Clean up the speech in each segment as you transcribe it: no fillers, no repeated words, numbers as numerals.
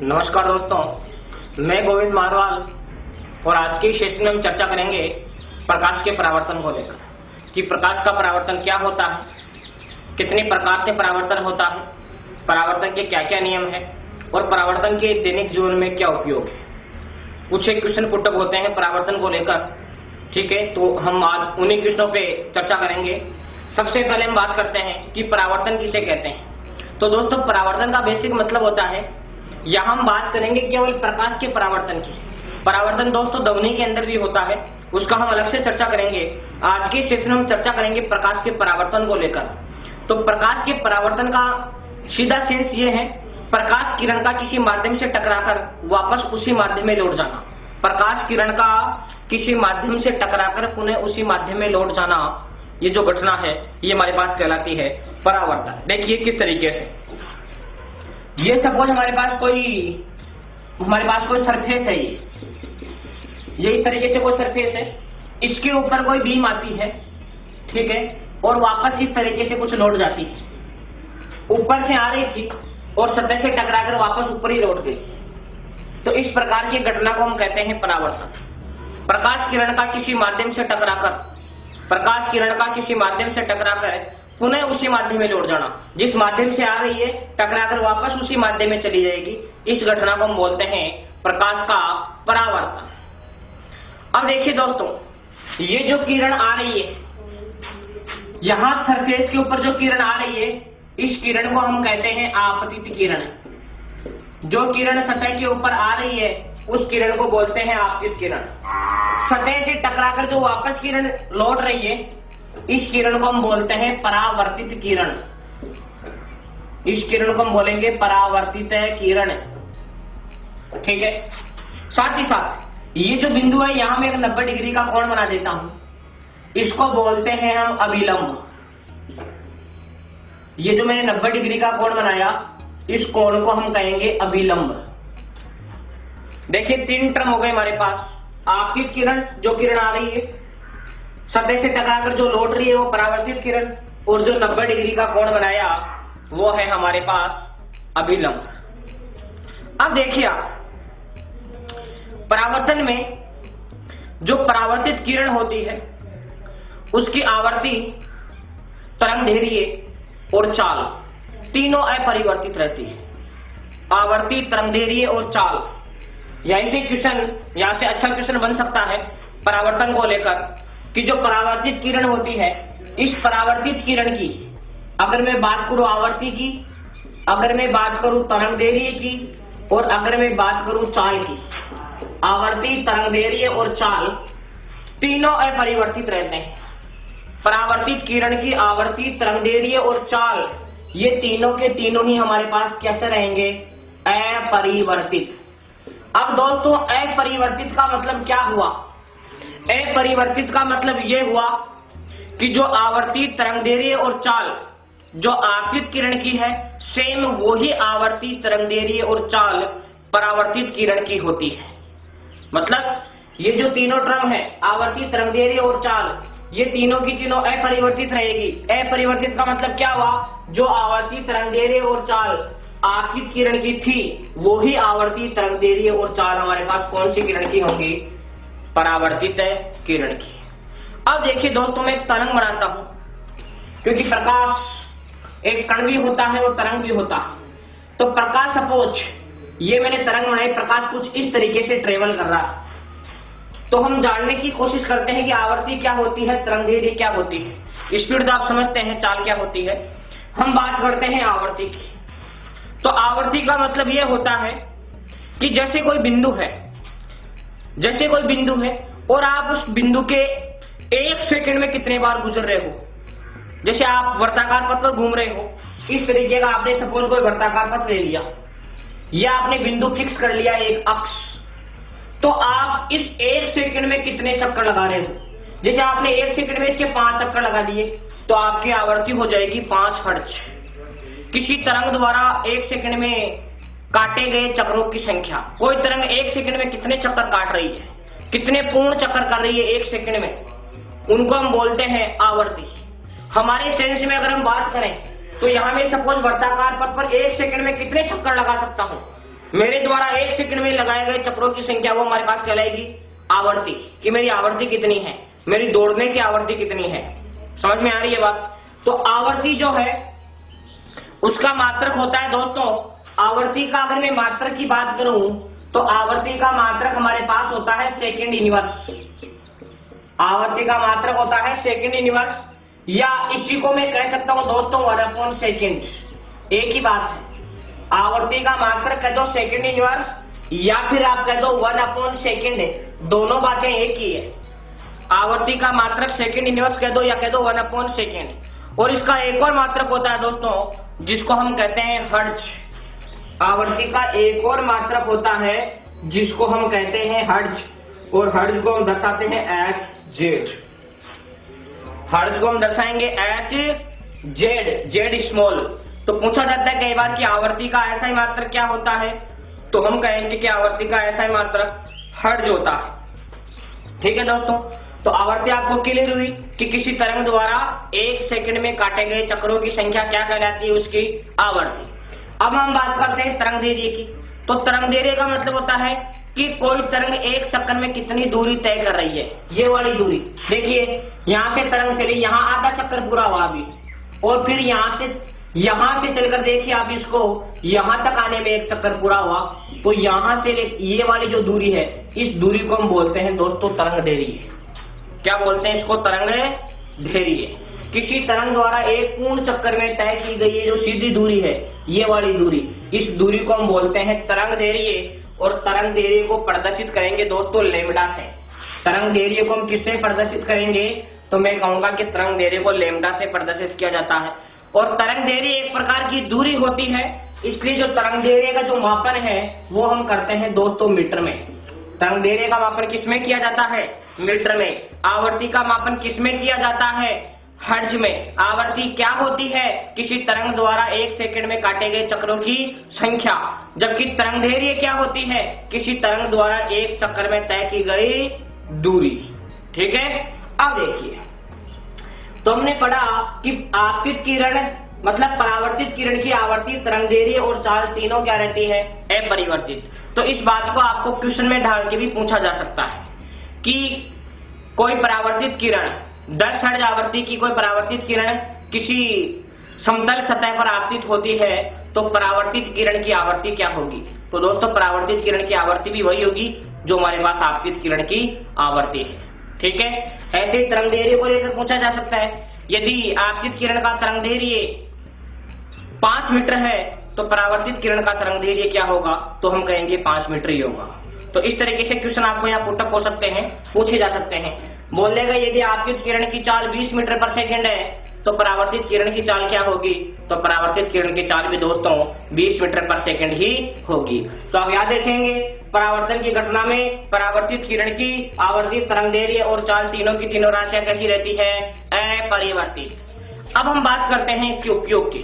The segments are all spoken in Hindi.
नमस्कार दोस्तों, मैं गोविंद मारवाल और आज के सेशन में हम चर्चा करेंगे प्रकाश के परावर्तन को लेकर कि प्रकाश का परावर्तन क्या होता है, कितने प्रकार से परावर्तन होता है, परावर्तन के क्या क्या नियम है और परावर्तन के दैनिक जीवन में क्या उपयोग है। कुछ एक क्वेश्चन पुटअप होते हैं परावर्तन को लेकर, ठीक है। तो हम आज उन्हीं क्वेश्चनों पे चर्चा करेंगे। सबसे पहले हम बात करते हैं कि परावर्तन किसे कहते हैं। तो दोस्तों, परावर्तन का बेसिक मतलब होता है, यहाँ हम बात करेंगे केवल प्रकाश के परावर्तन की। परावर्तन दोस्तों ध्वनि के अंदर भी होता है, उसका हम अलग से चर्चा करेंगे। आज के सेशन में हम चर्चा करेंगे प्रकाश के परावर्तन को लेकर। तो प्रकाश के परावर्तन का सीधा सेंस ये है, प्रकाश किरण का किसी माध्यम से टकराकर वापस उसी माध्यम में लौट जाना। प्रकाश किरण का किसी माध्यम से टकराकर पुनः उसी माध्यम में लौट जाना, ये जो घटना है ये हमारे पास कहलाती है परावर्तन। देखिए किस तरीके से, ये सपोज हमारे पास कोई सरफेस है, ये इस तरीके से कोई सरफेस है, इसके ऊपर कोई बीम आती है, ठीक है, और वापस इस तरीके से कुछ लौट जाती है। ऊपर से आ रही थी और सतह से टकराकर वापस ऊपर ही लौट गई। तो इस प्रकार की घटना को हम कहते हैं परावर्तन। प्रकाश किरण का किसी माध्यम से टकराकर पुनः उसी माध्यम में लौट जाना, जिस माध्यम से आ रही है टकराकर वापस उसी माध्यम में चली जाएगी, इस घटना को हम बोलते हैं प्रकाश का परावर्तन। अब देखिए दोस्तों, ये जो किरण आ रही है, यहाँ सरफेस के ऊपर जो किरण आ रही है, इस किरण को हम कहते हैं आपतित किरण। जो किरण सतह के ऊपर आ रही है उस किरण को बोलते हैं आपतित किरण। सतह से टकराकर जो वापस किरण लौट रही है, इस किरण को हम बोलते हैं परावर्तित किरण। इस किरण को हम बोलेंगे परावर्तित किरण, ठीक है। साथ ही साथ ये जो बिंदु है, यहां मैं एक 90 डिग्री का कोण बना देता हूं, इसको बोलते हैं हम अभिलंब। ये जो मैंने 90 डिग्री का कोण बनाया, इस कोण को हम कहेंगे अभिलंब। देखिए 3 टर्म हो गए हमारे पास। आपकी किरण, जो किरण आ रही है सतह से टकराकर जो लौट रही है वो परावर्तित किरण, और जो 90 डिग्री का कोण बनाया वो है हमारे पास अभिलंब। अब देखिए आप, परावर्तन में जो परावर्तित किरण होती है उसकी आवर्ती, तरंगदैर्घ्य और चाल तीनों अपरिवर्तित रहती है। आवर्ती, तरंगदैर्घ्य और चाल, यहीं से अच्छा क्वेश्चन बन सकता है परावर्तन को लेकर कि जो परावर्तित किरण होती है, इस परावर्तित किरण की अगर मैं बात करूं आवर्ती की, अगर मैं बात करूं तरंगदैर्घ्य की, और अगर मैं बात करूं चाल की, आवर्ती, तरंगदैर्घ्य और चाल तीनों अपरिवर्तित रहते हैं। परावर्तित किरण की आवर्ती, तरंगदैर्घ्य और चाल, ये तीनों के तीनों ही हमारे पास कैसे रहेंगे? अपरिवर्तित। अब दोस्तों, अपरिवर्तित का मतलब क्या हुआ? अपरिवर्तित का मतलब ये हुआ कि जो आवर्ती, तरंगदैर्घ्य और चाल जो आपतित किरण की है, सेम वही आवर्ती, तरंगदैर्घ्य और चाल परावर्तित किरण की होती है। मतलब ये जो तीनों टर्म है, आवर्ती, तरंगदैर्घ्य और चाल, ये तीनों की तीनों अपरिवर्तित रहेगी। अपरिवर्तित का मतलब क्या हुआ? जो आवर्ती, तरंगदैर्घ्य और चाल आपतित किरण की थी, वही आवर्ती, तरंगदैर्घ्य और चाल हमारे पास कौन सी किरण की होंगी? परावर्तित किरण की। अब देखिए दोस्तों, मैं एक तरंग बनाता हूं, क्योंकि प्रकाश एक कण भी होता है और तरंग भी होता है। तो प्रकाश, सपोज ये मैंने तरंग बनाई, प्रकाश कुछ इस तरीके से ट्रेवल कर रहा है। तो हम जानने की कोशिश करते हैं कि आवर्ती क्या होती है, तरंगदैर्घ्य क्या होती है, स्पीड तो आप समझते हैं, चाल क्या होती है। हम बात करते हैं आवर्ती की। तो आवर्ती का मतलब यह होता है कि जैसे कोई बिंदु है और आप उस बिंदु के 1 सेकंड में कितने बार गुजर रहे हो। जैसे आप वर्ताकार पथ पर घूम रहे हो, इस तरीके का आपने सपोज कोई वर्ताकार पथ ले लिया, या आपने बिंदु फिक्स कर लिया एक अक्ष, तो आप इस 1 सेकंड में कितने चक्कर लगा रहे हो। जैसे आपने 1 सेकंड में इसके 5 चक्कर लगा दिए, तो आपकी आवर्ती हो जाएगी 5 हर्ट्ज। किसी तरंग द्वारा 1 सेकंड में काटे गए चक्रों की संख्या, कोई तरंग 1 सेकंड में कितने चक्कर काट रही है, कितने पूर्ण चक्कर कर रही है 1 सेकंड में, उनको हम बोलते हैं आवर्ती। हमारे सेंस में अगर हम बात करें तो यहाँ में सपोज वर्ताकार पथ पर 1 सेकंड में कितने चक्कर लगा सकता हूँ? मेरे द्वारा 1 सेकंड में लगाए गए चक्रों की संख्या वो हमारे पास कहलाएगी आवर्ती, कि मेरी आवर्ती कितनी है, मेरी दौड़ने की आवर्ती कितनी है। समझ में आ रही है बात? तो आवर्ती जो है उसका मात्रक होता है दोस्तों, आवर्ती का अगर मैं मात्रक की बात करूं तो आवर्ती का मात्रक हमारे पास होता है सेकंड इनवर्स। आवर्ती का मात्रक होता है सेकंड इनवर्स, या इसी को मैं कह सकता हूं दोस्तों 1/सेकंड। एक ही बात है, आवर्ती का मात्रक कह दो सेकंड इनवर्स या फिर आप कह दो 1/सेकंड, दोनों बातें एक ही है। आवर्ती का मात्रक सेकंड इनवर्स कह दो या कह दो 1/सेकंड। और इसका एक और मात्रक होता है दोस्तों जिसको हम कहते हैं हर्ट्ज। आवर्ती का एक और मात्रक होता है जिसको हम कहते हैं हर्ट्ज, और हर्ट्ज को हम दर्शाते हैं Hz। हर्ट्ज को हम दर्शाएंगे Hz, जेड स्मॉल। तो पूछा जाता है कई बार कि आवर्ती का ऐसा ही मात्रक क्या होता है, तो हम कहेंगे कि आवर्ती का ऐसा ही मात्रक हर्ट्ज होता है। ठीक है दोस्तों, तो आवर्ती आपको क्लियर हुई कि किसी तरंग द्वारा 1 सेकंड में काटे गए चक्रों की संख्या क्या कहलाती है, उसकी आवर्ती। अब हम बात करते हैं तरंग दैर्ध्य की। तो तरंग दैर्ध्य का मतलब होता है कि कोई तरंग 1 सेकंड में कितनी दूरी तय कर रही है, ये वाली दूरी। देखिए यहाँ से तरंग चली, यहाँ आधा चक्कर पूरा हुआ अभी, और फिर यहाँ से चलकर देखिए आप इसको यहाँ तक आने में 1 चक्कर पूरा हुआ, तो यहाँ से ये वाली जो दूरी है, इस दूरी को हम बोलते हैं दोस्तों तरंग दैर्ध्य। क्या बोलते हैं इसको? तरंग दैर्ध्य। किसी तरंग द्वारा एक पूर्ण चक्कर में तय की गई जो सीधी दूरी है, ये वाली दूरी, इस दूरी को हम बोलते हैं तरंग दैर्ध्य। और तरंग दैर्ध्य को प्रदर्शित करेंगे दोस्तों लैम्बडा से। तरंग दैर्ध्य को हम किससे प्रदर्शित करेंगे? तो मैं कहूंगा कि तरंग दैर्ध्य को लैम्बडा से प्रदर्शित किया जाता है। और तरंग दैर्ध्य एक प्रकार की दूरी होती है, इसलिए जो तरंग दैर्ध्य का जो मापन है वो हम करते हैं दोस्तों मीटर में। तरंग दैर्ध्य का मापन किसमें किया जाता है? मीटर में। आवर्ती का मापन किसमें किया जाता है? हर्ट्ज में। आवर्ती क्या होती है? किसी तरंग द्वारा 1 सेकंड में काटे गए चक्रों की संख्या। जबकि तरंग दैर्ध्य क्या होती है? किसी तरंग द्वारा 1 चक्कर में तय की गई दूरी। ठीक है, अब देखिए, तो हमने पढ़ा कि आपतित किरण मतलब परावर्तित किरण की आवर्ती, तरंग दैर्ध्य और चाल तीनों क्या रहती है? अपरिवर्तित। तो इस बात को आपको क्वेश्चन में ढाल के भी पूछा जा सकता है कि कोई परावर्तित किरण 10 हर्ट्ज आवृत्ति की कोई परावर्तित किरण किसी समतल सतह पर आपतित होती है, तो परावर्तित किरण की आवृत्ति क्या होगी? तो दोस्तों परावर्तित किरण की आवृत्ति भी वही होगी जो हमारे पास आपतित किरण की आवृत्ति है। ठीक है, ऐसे ही तरंग दैर्ध्य को लेकर पूछा जा सकता है। यदि आपतित किरण का तरंग दैर्ध्य 5 मीटर है तो परावर्तित किरण का तरंग दैर्ध्य क्या होगा? तो हम कहेंगे 5 मीटर ही होगा। तो इस तरीके से क्वेश्चन आपको यहाँ पुटअप हो सकते हैं, पूछे जा सकते हैं। बोल देगा यदि आपतित किरण की चाल 20 मीटर पर सेकंड है तो परावर्तित किरण की चाल क्या होगी? तो परावर्तित किरण की चाल भी दोस्तों 20 मीटर पर सेकंड ही होगी। तो आप याद रखेंगे परावर्तन की घटना में परावर्तित किरण की आवर्ती, तरंग दैर्ध्य और चाल तीनों की तीनों राशियां कैसी रहती है? अपरिवर्तित। अब हम बात करते हैं इसके उपयोग की।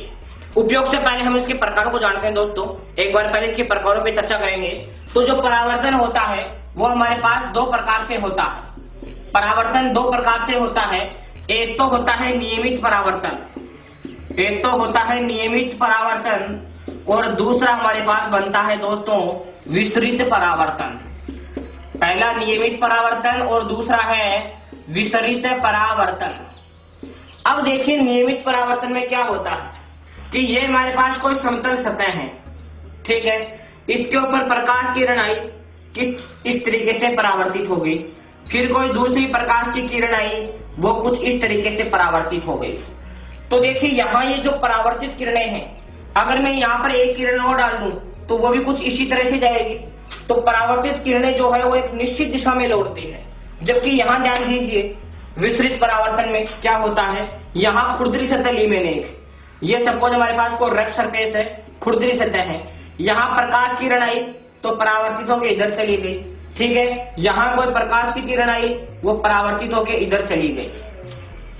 उपयोग से पहले हम इसके प्रकारों को जानते हैं दोस्तों। एक बार पहले इसके प्रकारों पे चर्चा करेंगे। तो जो परावर्तन होता है वो हमारे पास 2 प्रकार से होता है। परावर्तन 2 प्रकार से होता है। एक तो होता है नियमित परावर्तन, एक तो होता है नियमित परावर्तन और दूसरा हमारे पास बनता है दोस्तों विसरित परावर्तन। पहला नियमित परावर्तन और दूसरा है विसरित परावर्तन। अब देखिए नियमित परावर्तन में क्या होता है कि ये हमारे पास कोई समतल सतह है, ठीक है, इसके ऊपर प्रकाश किरण आई कि इस तरीके से परावर्तित हो गई, फिर कोई दूसरी प्रकाश की किरण आई वो कुछ इस तरीके से परावर्तित हो गई। तो देखिए यहाँ ये जो परावर्तित किरणें हैं, अगर मैं यहाँ पर एक किरण और डाल दूं तो वो भी कुछ इसी तरह से जाएगी। तो परावर्तित किरणें जो है वो एक निश्चित दिशा में लौटती है, जबकि यहाँ ध्यान दीजिए विसरित परावर्तन में क्या होता है, यहाँ खुरदरी सतह ली मैंने, ये सपोज हमारे पास कोई रेड सरफेस है, खुरदरी सतह है, यहाँ प्रकाश किरण आई तो परावर्तित होकर इधर चली गई, ठीक है, यहाँ कोई प्रकाश की किरण आई वो परावर्तित होकर इधर चली गई।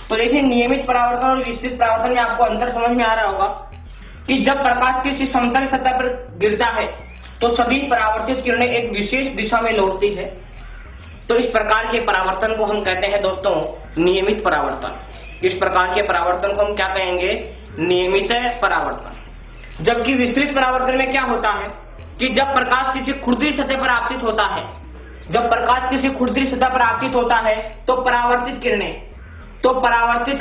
तो देखिए नियमित परावर्तन और विसरित परावर्तन में आपको अंतर समझ में आ रहा होगा कि जब प्रकाश किसी समतल सतह पर गिरता है तो सभी परावर्तित किरणें एक विशेष दिशा में लौटती है। तो इस प्रकार के परावर्तन को हम कहते हैं दोस्तों नियमित परावर्तन। इस प्रकार के परावर्तन को हम क्या कहेंगे? नियमित परावर्तन। जबकि विसरित परावर्तन में क्या होता है कि जब प्रकाश किसी खुरदरी सतह पर आपतित होता है, जब प्रकाश किसी खुरदरी सतह पर आपतित होता है तो परावर्तित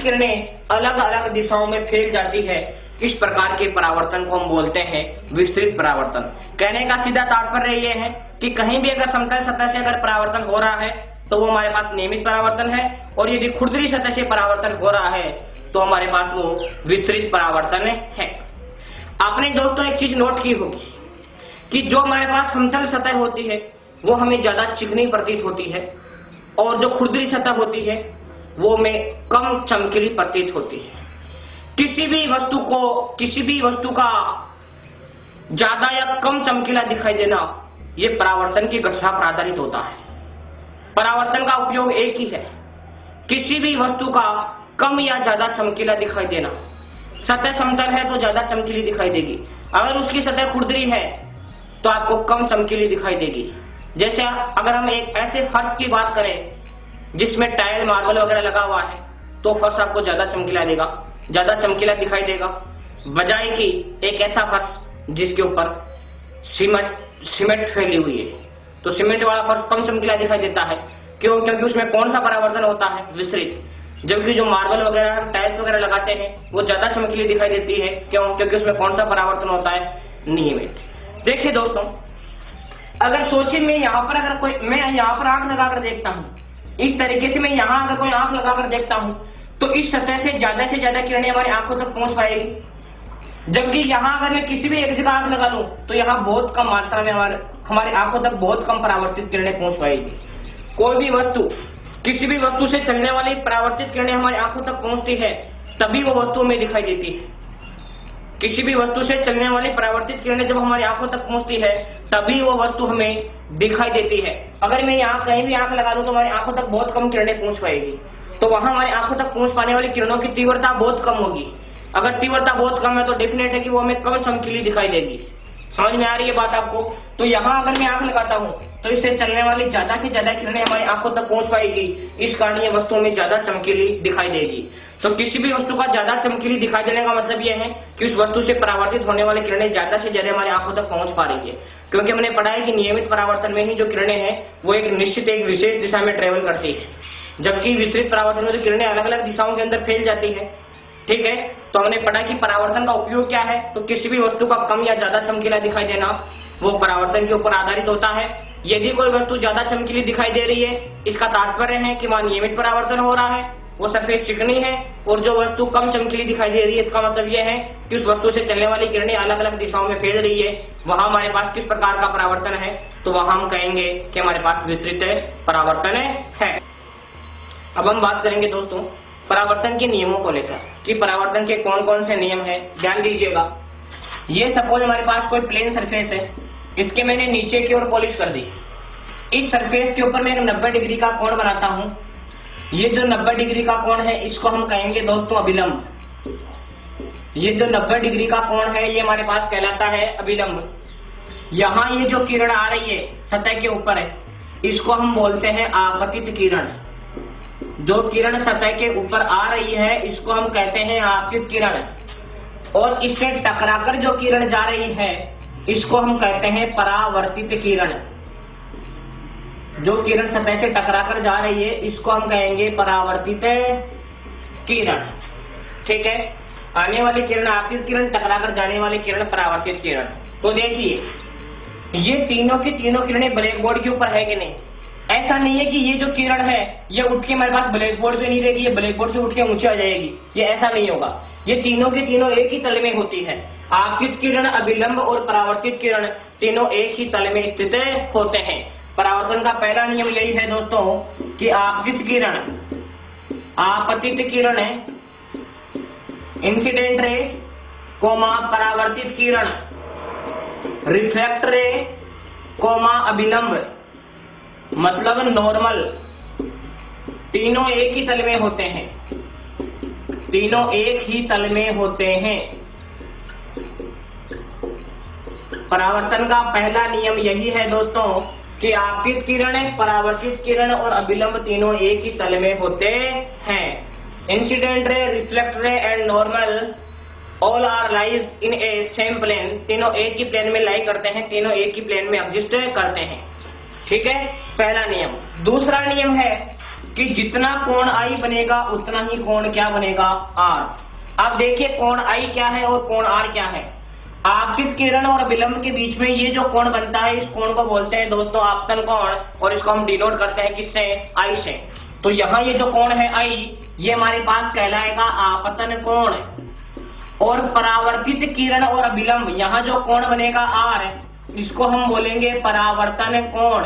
किरणें अलग अलग दिशाओं में फैल जाती है। इस प्रकार के परावर्तन को हम बोलते हैं विस्तृत परावर्तन। कहने का सीधा तात्पर्य ये है कि कहीं भी अगर समतल सतह से अगर परावर्तन हो रहा है तो वो हमारे पास नियमित परावर्तन है, और यदि खुरदरी सतह से परावर्तन हो रहा है तो हमारे पास वो विस्तृत परावर्तन है। आपने दोस्तों एक चीज नोट की होगी कि जो हमारे पास समतल सतह होती है वो हमें ज्यादा चिकनी प्रतीत होती है, और जो खुरदरी सतह होती है वो में कम चमकीली प्रतीत होती है। किसी भी वस्तु का ज्यादा या कम चमकीला दिखाई देना ये परावर्तन की घटना पर आधारित होता है। परावर्तन का उपयोग एक ही है, किसी भी वस्तु का कम या ज्यादा चमकीला दिखाई देना। सतह समतल है तो ज्यादा चमकीली दिखाई देगी, अगर उसकी सतह खुरदरी है तो आपको कम चमकीली दिखाई देगी। जैसे अगर हम एक ऐसे फर्श की बात करें जिसमें टाइल मार्बल वगैरह लगा हुआ है तो फर्श आपको ज्यादा चमकीला देगा, ज्यादा चमकीला दिखाई देगा, बजाय कि एक ऐसा फर्श जिसके ऊपर सीमेंट फैली हुई है। तो सीमेंट वाला फर्श कम चमकीला दिखाई देता है। क्यों? क्योंकि उसमें कौन सा परावर्तन होता है? विस्तृत। जबकि जो मार्बल वगैरह टाइल्स वगैरह लगाते हैं वो ज्यादा चमकीली दिखाई देती है। क्यों? क्योंकि उसमें कौन सा परावर्तन होता है? नियमित। देखिए दोस्तों, अगर सोचिए मैं यहाँ पर आंख लगाकर देखता हूँ, इस तरीके से मैं यहाँ अगर कोई आंख लगाकर देखता हूँ तो इस सतह से ज्यादा किरणें हमारी आंखों तक पहुंच पाएगी। जबकि यहाँ अगर मैं किसी भी एक जगह आंख लगा लूं तो यहाँ बहुत कम मात्रा में हमारी आंखों तक बहुत कम परावर्तित किरणें पहुंच पाएगी। कोई भी वस्तु, किसी भी वस्तु से चलने वाली परावर्तित किरणें हमारी आंखों तक पहुंचती है तभी वो वस्तु हमें दिखाई देती है। किसी भी वस्तु से चलने वाली परावर्तित किरणें जब हमारी आंखों तक पहुंचती है तभी वो वस्तु हमें दिखाई देती है। अगर मैं यहाँ कहीं भी आंख लगा दूं तो हमारी आंखों तक बहुत कम किरणें पहुंच पाएगी, तो वहां हमारी आंखों तक पहुंच पाने वाली किरणों की तीव्रता बहुत कम होगी। अगर तीव्रता बहुत कम है तो डेफिनेट है कि वो हमें कम चमकीली दिखाई देगी। समझ में आ रही है बात आपको? तो यहाँ अगर मैं आंख लगाता हूँ तो इससे चलने वाली ज्यादा से ज्यादा किरणें हमारी आंखों तक पहुंच पाएगी, इस कारण ये वस्तु हमें ज्यादा चमकीली दिखाई देगी। तो किसी भी वस्तु का ज्यादा चमकीली दिखाई देने का मतलब यह है कि उस वस्तु से परावर्तित होने वाली किरणें ज्यादा से ज्यादा हमारी आंखों तक पहुंच पा रही है। क्योंकि हमने पढ़ा है कि नियमित परावर्तन में ही जो किरणें हैं वो एक विशेष दिशा में ट्रेवल करती है, जबकि विस्तृत परावर्तन में जो किरणें अलग अलग दिशाओं के अंदर फैल जाती है। ठीक है, तो हमने पढ़ा कि परावर्तन का उपयोग क्या है। तो किसी भी वस्तु का कम या ज्यादा चमकीला दिखाई देना वो परावर्तन के ऊपर आधारित होता है। यदि कोई वस्तु ज्यादा चमकीली दिखाई दे रही है इसका तात्पर्य है कि वहां नियमित परावर्तन हो रहा है, वो सफेद चिकनी है। और जो वस्तु कम चमकीली दिखाई दे रही है इसका मतलब यह है कि उस वस्तु से चलने वाली किरणें अलग अलग दिशाओं में फैल रही है। वहां हमारे पास किस प्रकार का परावर्तन है? तो वहां हम कहेंगे कि हमारे पास विस्तृत परावर्तन है। अब हम बात करेंगे दोस्तों परावर्तन के नियमों को लेकर कि परावर्तन के कौन कौन से नियम है। ध्यान दीजिएगा, ये सपोज हमारे पास कोई प्लेन सरफेस है, इसके मैंने नीचे की ओर पॉलिश कर दी। इस सरफेस के ऊपर मैं एक 90 डिग्री का कोण बनाता हूँ। ये जो 90 डिग्री का कोण है इसको हम कहेंगे दोस्तों अभिलंब। ये जो 90 डिग्री का कोण है ये हमारे पास कहलाता है अभिलंब। यहाँ ये जो किरण आ रही है सतह के ऊपर है इसको हम बोलते हैं आपतित किरण। जो किरण सतह के ऊपर आ रही है इसको हम कहते हैं आपतित किरण, और इससे टकराकर जो किरण जा रही है इसको हम कहते हैं परावर्तित किरण। जो किरण सतह से टकराकर जा रही है इसको हम कहेंगे परावर्तित किरण। ठीक है, आने वाली किरण आपतित किरण, टकराकर जाने वाली किरण परावर्तित किरण। तो देखिए ये तीनों की तीनों किरणें ब्लैक बोर्ड के ऊपर है कि नहीं? ऐसा नहीं है कि ये जो किरण है ये उठ के हमारे पास ब्लैक बोर्ड पे नहीं रहेगी, ये ब्लैक बोर्ड से उठ के नीचे आ जाएगी, ये ऐसा नहीं होगा। ये तीनों की तीनों एक ही तल में होती है। आपतित किरण, अभिलंब और परावर्तित किरण तीनों एक ही तल में स्थित होते हैं। परावर्तन का पहला नियम यही है दोस्तों कि आपतित किरण इंसिडेंट रे कोमा परावर्तित किरण, रिफ्लेक्ट रे कोमा अभिलंब मतलब नॉर्मल, तीनों एक ही तल में होते हैं। तीनों एक ही तल में होते हैं। परावर्तन का पहला नियम यही है दोस्तों कि आपतित किरण, परावर्तित किरण और अभिलंब तीनों एक ही तल में होते हैं। Incident ray, reflect ray and normal all are lies in a same plane, तीनों एक ही प्लेन में लाई करते हैं, तीनों एक ही प्लेन में एग्जिस्ट करते हैं। ठीक है, पहला नियम। दूसरा नियम है कि जितना कोण आई बनेगा उतना ही कोण क्या बनेगा, आर। अब देखिए कोण आई क्या है और कोण आर क्या है। आपतित किरण और विलंब के बीच में ये जो कोण बनता है, इस कोण को बोलते हैं दोस्तों आपतन कोण, और इसको हम डिनोट करते हैं किससे, आई से। तो यहाँ ये जो कोण है आई, ये हमारे पास कहलाएगा आपतन कोण। और परावर्तित किरण और विलंब, यहाँ जो कोण बनेगा आर, इसको हम बोलेंगे परावर्तन कोण।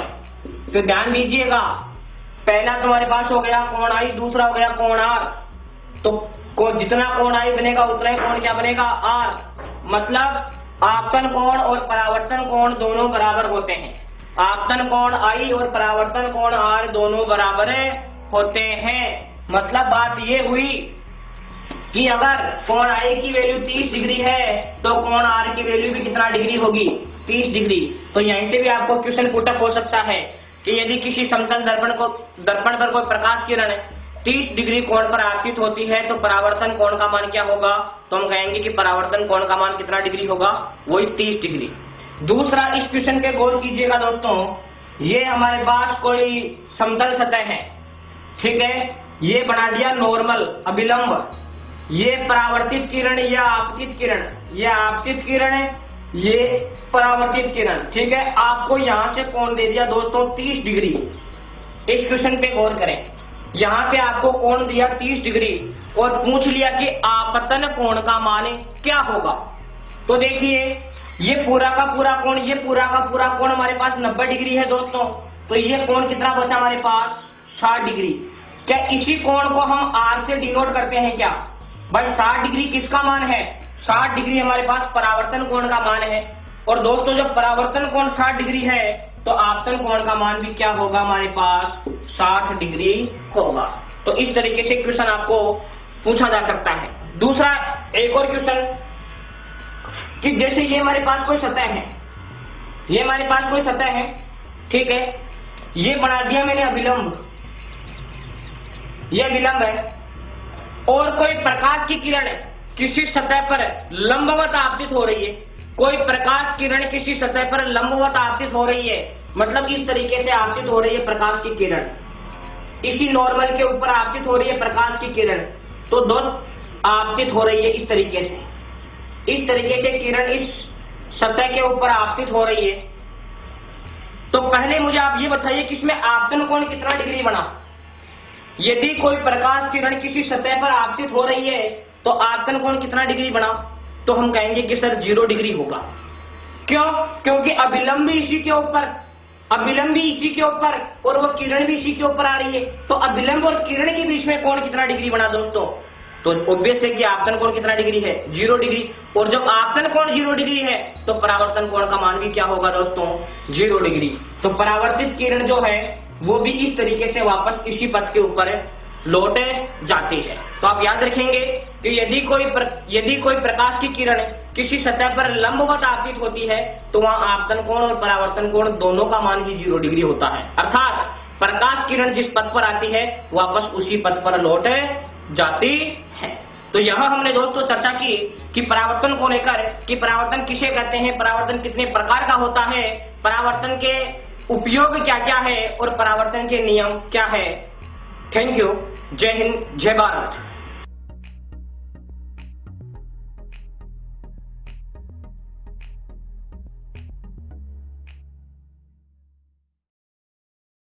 तो ध्यान दीजिएगा, पहला तुम्हारे पास हो गया कोण आई, दूसरा हो गया कोण आर। तो जितना कोण आई बनेगा उतना ही कोण क्या बनेगा, आर। मतलब आपतन कोण और परावर्तन कोण दोनों बराबर होते हैं। आपतन कोण आई और परावर्तन कोण आर दोनों बराबर होते हैं। मतलब बात ये हुई कि अगर कोण आई की वैल्यू 30 डिग्री है तो कोण आर की वैल्यू भी कितना डिग्री होगी, 30 डिग्री। तो यहीं से भी आपको क्वेश्चन पुटअप हो सकता है कि यदि किसी समतल दर्पण पर कोई प्रकाश किरण 30 डिग्री कोण पर आपतित होती है तो परावर्तन कोण का मान क्या होगा, तो हम कहेंगे कि परावर्तन कोण का मान कितना डिग्री होगा, वही 30 डिग्री। दूसरा, इस क्वेश्चन के गौर कीजिएगा दोस्तों, ये हमारे पास कोई समतल सतह है, ठीक है, ये बना दिया नॉर्मल अभिलंब, ये परावर्तित किरण या आपतित किरण, ये आपतित किरण है, ये परावर्तित किरण, ठीक है। आपको यहां से कोण दे दिया दोस्तों 30 डिग्री। इस क्वेश्चन पे गौर करें, यहाँ पे आपको कोण दिया 30 डिग्री और पूछ लिया कि आपतन कोण का मान क्या होगा। तो देखिए ये पूरा का पूरा कोण, ये पूरा का पूरा कोण हमारे पास 90 डिग्री है दोस्तों। तो ये कोण कितना बचा हमारे पास, 60 डिग्री। क्या इसी कोण को हम आर से डिनोट करते हैं क्या भाई? 60 डिग्री किसका मान है, 60 डिग्री हमारे पास परावर्तन कोण का मान है। और दोस्तों जब परावर्तन कोण 60 डिग्री है तो आपतन कोण का मान भी क्या होगा हमारे पास, 60 डिग्री होगा। तो इस तरीके से क्वेश्चन आपको पूछा जा सकता है। दूसरा एक और क्वेश्चन कि जैसे ये हमारे पास कोई सतह है, ये हमारे पास कोई सतह है, ठीक है, ये बना दिया मैंने अभिलंब, ये विलंब है, और कोई प्रकाश की किरण किसी सतह पर लंबवत आपतित हो रही है, कोई प्रकाश किरण किसी सतह पर लंबवत आपतित हो रही है, मतलब इस तरीके से आपतित हो रही है प्रकाश की किरण, इसी नॉर्मल के ऊपर आपतित हो रही है प्रकाश की किरण। तो दोस्त आपतित हो रही है इस तरीके से किरण इस सतह के ऊपर आपतित हो रही है। तो पहले मुझे आप ये बताइए कि इसमें आपतन कोण कितना डिग्री बना। यदि कोई प्रकाश किरण किसी सतह पर आपतित हो रही है तो आपतन कोण कितना डिग्री बना, तो हम कहेंगे कि सर 0 डिग्री होगा। क्यों? क्योंकि अभिलंब भी इसी के ऊपर और वो किरण भी इसी के ऊपर आ रही है। तो अभिलंब और किरण के बीच में कोण कितना डिग्री बना दोस्तों, तो ऑब्वियस है कि आपतन कोण कितना डिग्री है, 0 डिग्री। और जब आपतन कोण 0 डिग्री है तो परावर्तन कोण का मान भी क्या होगा दोस्तों, 0 डिग्री। तो परावर्तित किरण जो है वो भी इस तरीके से वापस इसी पथ के ऊपर लौट जाती है। तो आप याद रखेंगे कि यदि कोई प्रकाश की किरण किसी सतह पर लंबवत आपतित होती है तो वहां आपतन कोण और परावर्तन कोण दोनों का मान ही 0 डिग्री होता है। अर्थात प्रकाश किरण जिस पथ पर आती है वापस उसी पथ पर लौट जाती है। तो यहाँ हमने दोस्तों चर्चा की कि परावर्तन को लेकर कि परावर्तन किसे कहते हैं, परावर्तन कितने प्रकार का होता है, परावर्तन के उपयोग क्या क्या है और परावर्तन के नियम क्या है। Thank you. जय हिंद, जय भारत।